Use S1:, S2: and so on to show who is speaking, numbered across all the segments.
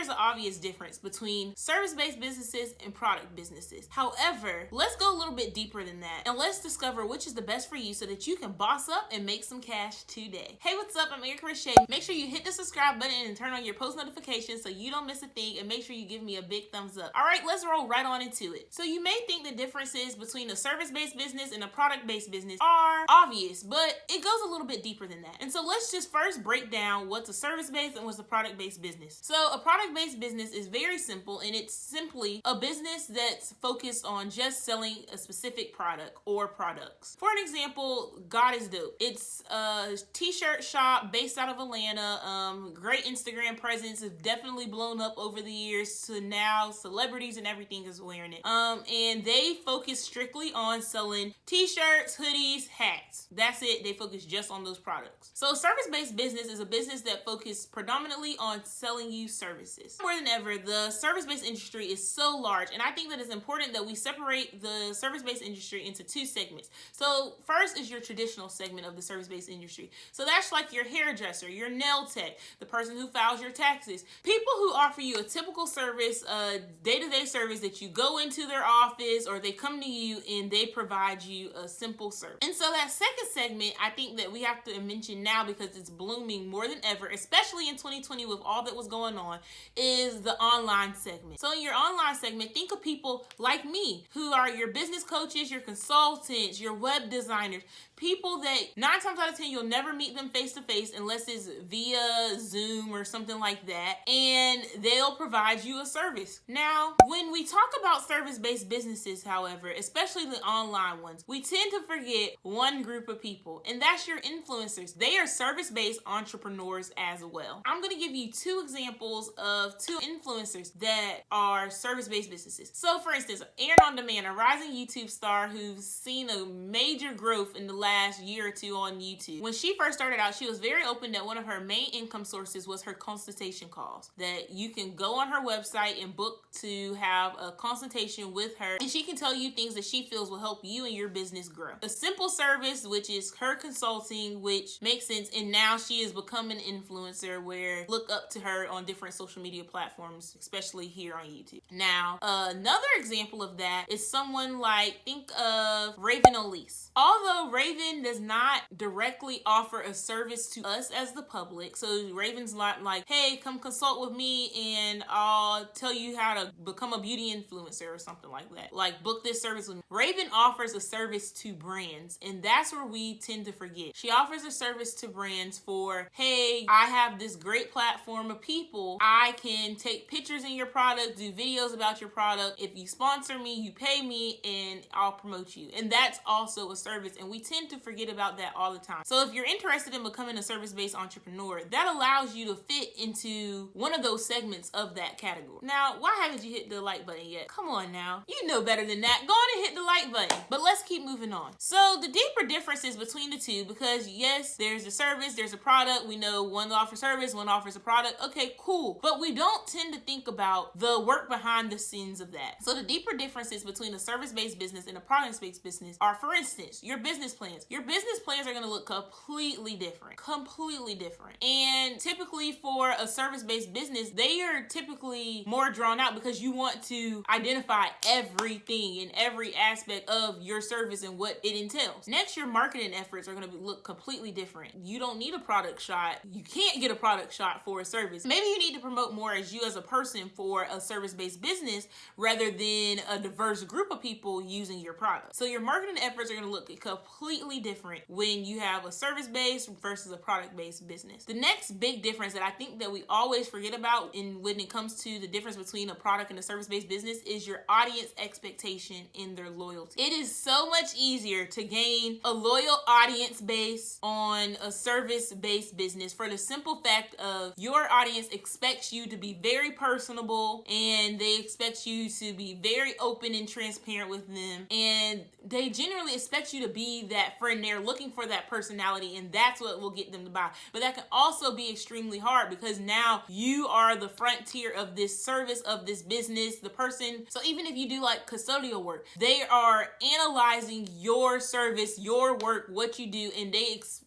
S1: there's an obvious difference between service-based businesses and product businesses. However, let's go a little bit deeper than that and let's discover which is the best for you so that you can boss up and make some cash today. Hey, what's up? I'm Erica Richey. Make sure you hit the subscribe button and turn on your post notifications so you don't miss a thing, and make sure you give me a big thumbs up. All right, let's roll right on into it. So you may think the differences between a service-based business and a product-based business are obvious, but it goes a little bit deeper than that. And so let's just first break down what's a service-based and what's a product-based business. So a product-based business is very simple, and it's simply a business that's focused on just selling a specific product or products. For an example, God is Dope. It's a t-shirt shop based out of Atlanta. Great Instagram presence. It's definitely blown up over the years to now celebrities and everything is wearing it. And they focus strictly on selling t-shirts, hoodies, hats. That's it. They focus just on those products. So a service-based business is a business that focuses predominantly on selling you services. More than ever, the service-based industry is so large, and I think that it's important that we separate the service-based industry into two segments. So first is your traditional segment of the service-based industry. So that's like your hairdresser, your nail tech, the person who files your taxes, people who offer you a typical service, a day-to-day service that you go into their office or they come to you and they provide you a simple service. And so that second segment, I think that we have to mention now because it's blooming more than ever, especially in 2020 with all that was going on, is the online segment. So in your online segment, think of people like me who are your business coaches, your consultants, your web designers, people that 9 times out of 10 you'll never meet them face to face unless it's via Zoom or something like that, and they'll provide you a service. Now, when we talk about service-based businesses, however, especially the online ones, we tend to forget one group of people, and that's your influencers. They are service-based entrepreneurs as well. I'm going to give you 2 examples of 2 influencers that are service-based businesses. So for instance, Aaron On Demand, a rising YouTube star who's seen a major growth in the last year or 2 on YouTube. When she first started out, she was very open that one of her main income sources was her consultation calls, that you can go on her website and book to have a consultation with her, and she can tell you things that she feels will help you and your business grow. A simple service, which is her consulting, which makes sense, and now she has become an influencer where look up to her on different social media platforms, especially here on YouTube. Now, another example of that is someone like, think of Raven Elise. Although Raven does not directly offer a service to us as the public, so Raven's not like, hey, come consult with me and I'll tell you how to become a beauty influencer or something like that. Like, book this service with me. Raven offers a service to brands, and that's where we tend to forget. She offers a service to brands for, hey, I have this great platform of people. I can take pictures in your product, do videos about your product. If you sponsor me, you pay me, and I'll promote you. And that's also a service, and we tend to forget about that all the time. So if you're interested in becoming a service-based entrepreneur, that allows you to fit into one of those segments of that category. Now, why haven't you hit the like button yet? Come on now. You know better than that. Go on and hit the like button. But let's keep moving on. So the deeper differences between the two, because yes, there's a service, there's a product. We know one offers service, one offers a product. Okay, cool. But we don't tend to think about the work behind the scenes of that. So the deeper differences between a service-based business and a product-based business are, for instance, your business plans. Your business plans are going to look completely different. Completely different. And typically for a service-based business, they are typically more drawn out because you want to identify everything in every aspect of your service and what it entails. Next, your marketing efforts are going to look completely different. You don't need a product shot. You can't get a product shot for a service. Maybe you need to promote more as you as a person for a service-based business rather than a diverse group of people using your product. So your marketing efforts are going to look completely different when you have a service-based versus a product-based business. The next big difference that I think that we always forget about when it comes to the difference between a product and a service-based business is your audience expectation and their loyalty. It is so much easier to gain a loyal audience base on a service-based business for the simple fact of your audience expects you to be very personable, and they expect you to be very open and transparent with them, and they generally expect you to be that friend. They're looking for that personality, and that's what will get them to buy. But that can also be extremely hard because now you are the frontier of this service, of this business, the person. So even if you do like custodial work, they are analyzing your service, your work, what you do, and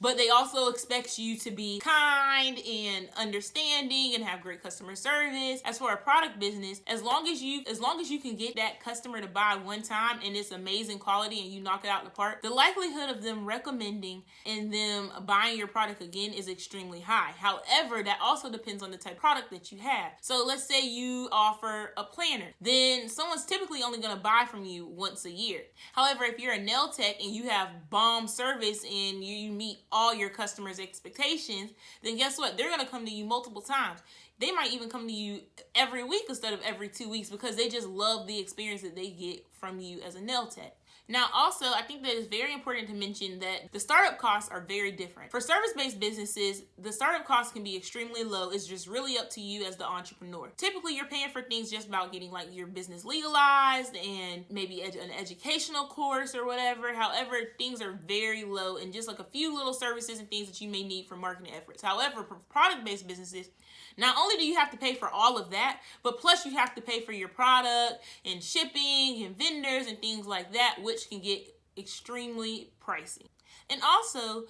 S1: but they also expect you to be kind and understanding and have great customer customer service. As for a product business, as long as you can get that customer to buy one time and it's amazing quality and you knock it out the park, the likelihood of them recommending and them buying your product again is extremely high. However, that also depends on the type of product that you have. So let's say you offer a planner, then someone's typically only going to buy from you once a year. However, if you're a nail tech and you have bomb service and you meet all your customers' expectations, then guess what? They're going to come to you multiple times. They might even come to you every week instead of every 2 weeks because they just love the experience that they get from you as a nail tech. Now, also, I think that it's very important to mention that the startup costs are very different. For service-based businesses, the startup costs can be extremely low. It's just really up to you as the entrepreneur. Typically, you're paying for things just about getting like your business legalized and maybe an educational course or whatever. However, things are very low and just like a few little services and things that you may need for marketing efforts. However, for product-based businesses, not only do you have to pay for all of that, but plus you have to pay for your product and shipping and vendors and things like that, which can get extremely pricey. And also,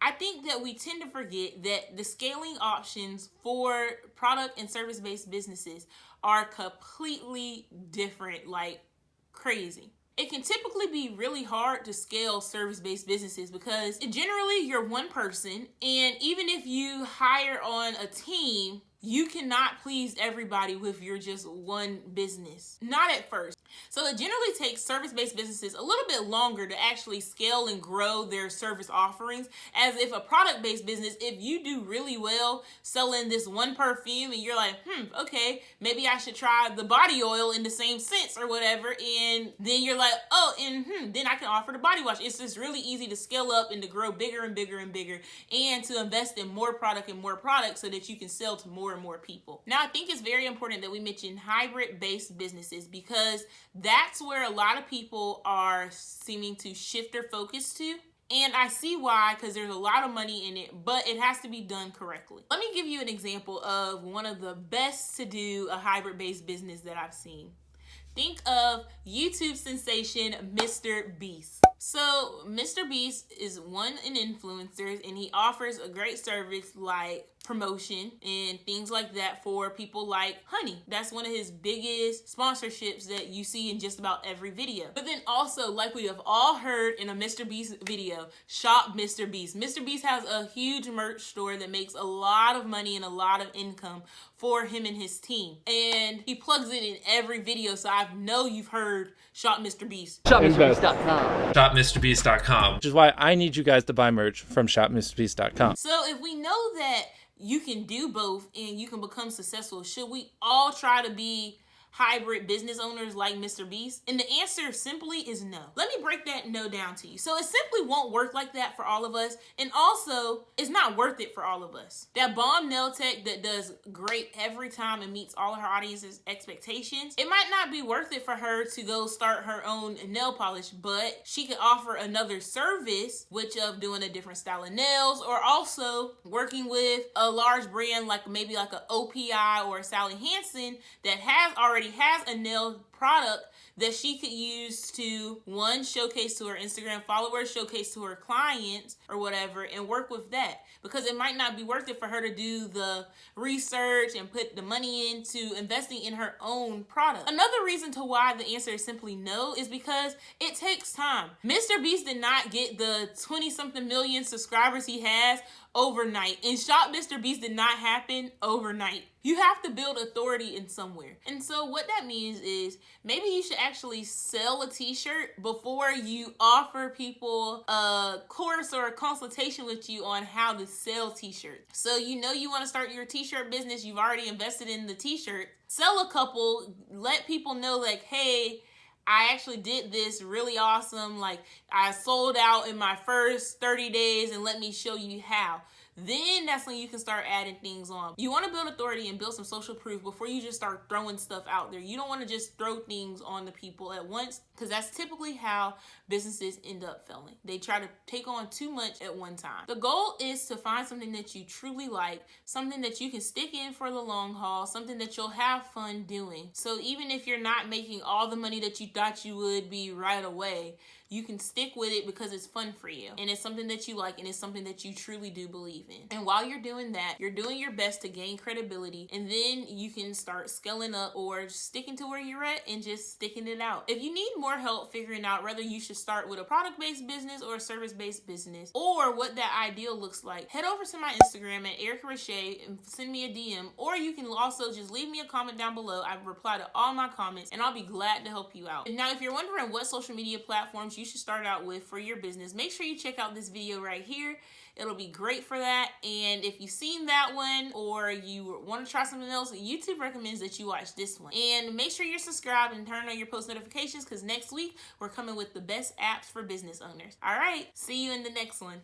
S1: I think that we tend to forget that the scaling options for product and service-based businesses are completely different, like crazy. It can typically be really hard to scale service-based businesses because generally you're one person, and even if you hire on a team, you cannot please everybody with your just one business. Not at first. So it generally takes service-based businesses a little bit longer to actually scale and grow their service offerings. As if a product-based business, if you do really well selling this one perfume and you're like, okay, maybe I should try the body oil in the same sense or whatever. And then you're like, oh, and then I can offer the body wash. It's just really easy to scale up and to grow bigger and bigger and bigger and to invest in more product and more products so that you can sell to more and more people. Now, I think it's very important that we mention hybrid-based businesses because that's where a lot of people are seeming to shift their focus to. And I see why, because there's a lot of money in it, but it has to be done correctly. Let me give you an example of one of the best to do a hybrid-based business that I've seen. Think of YouTube sensation MrBeast. So MrBeast is an influencer, and he offers a great service like promotion and things like that for people like Honey. That's one of his biggest sponsorships that you see in just about every video. But then also, like we have all heard in a MrBeast video, shop MrBeast. MrBeast has a huge merch store that makes a lot of money and a lot of income for him and his team. And he plugs it in every video, so I know you've heard shop MrBeast.
S2: ShopMrBeast.com.
S3: ShopMrBeast.com.
S2: Which is why I need you guys to buy merch from ShopMrBeast.com.
S1: So if we know that you can do both and you can become successful, should we all try to be hybrid business owners like MrBeast? And the answer simply is no. Let me break that no down to you. So it simply won't work like that for all of us. And also, it's not worth it for all of us. That bomb nail tech that does great every time and meets all of her audience's expectations, it might not be worth it for her to go start her own nail polish, but she could offer another service, which of doing a different style of nails, or also working with a large brand like maybe like a OPI or a Sally Hansen that already has a nail product that she could use to, one, showcase to her Instagram followers, showcase to her clients or whatever, and work with that. Because it might not be worth it for her to do the research and put the money into investing in her own product. Another reason to why the answer is simply no is because it takes time. MrBeast did not get the 20-something million subscribers he has overnight, and Shop MrBeast did not happen overnight. You have to build authority in somewhere. And so what that means is maybe you should actually sell a t-shirt before you offer people a course or a consultation with you on how to sell t-shirts. So you know you want to start your t-shirt business, you've already invested in the t-shirt, sell a couple, let people know like, hey, I actually did this really awesome. Like, I sold out in my first 30 days and let me show you how. Then that's when you can start adding things on. You want to build authority and build some social proof before you just start throwing stuff out there. You don't want to just throw things on the people at once, because that's typically how businesses end up failing. They try to take on too much at one time. The goal is to find something that you truly like, something that you can stick in for the long haul, something that you'll have fun doing. So even if you're not making all the money that you thought you would be right away, you can stick with it because it's fun for you and it's something that you like and it's something that you truly do believe in. And while you're doing that, you're doing your best to gain credibility, and then you can start scaling up or sticking to where you're at and just sticking it out. If you need more help figuring out whether you should start with a product-based business or a service-based business, or what that ideal looks like, head over to my Instagram at Erica Richey and send me a DM, or you can also just leave me a comment down below. I reply to all my comments and I'll be glad to help you out. And now, if you're wondering what social media platforms you should start out with for your business, make sure you check out this video right here. It'll be great for that. And if you've seen that one or you want to try something else, YouTube recommends that you watch this one. And make sure you're subscribed and turn on your post notifications, because next week we're coming with the best apps for business owners. All right, see you in the next one.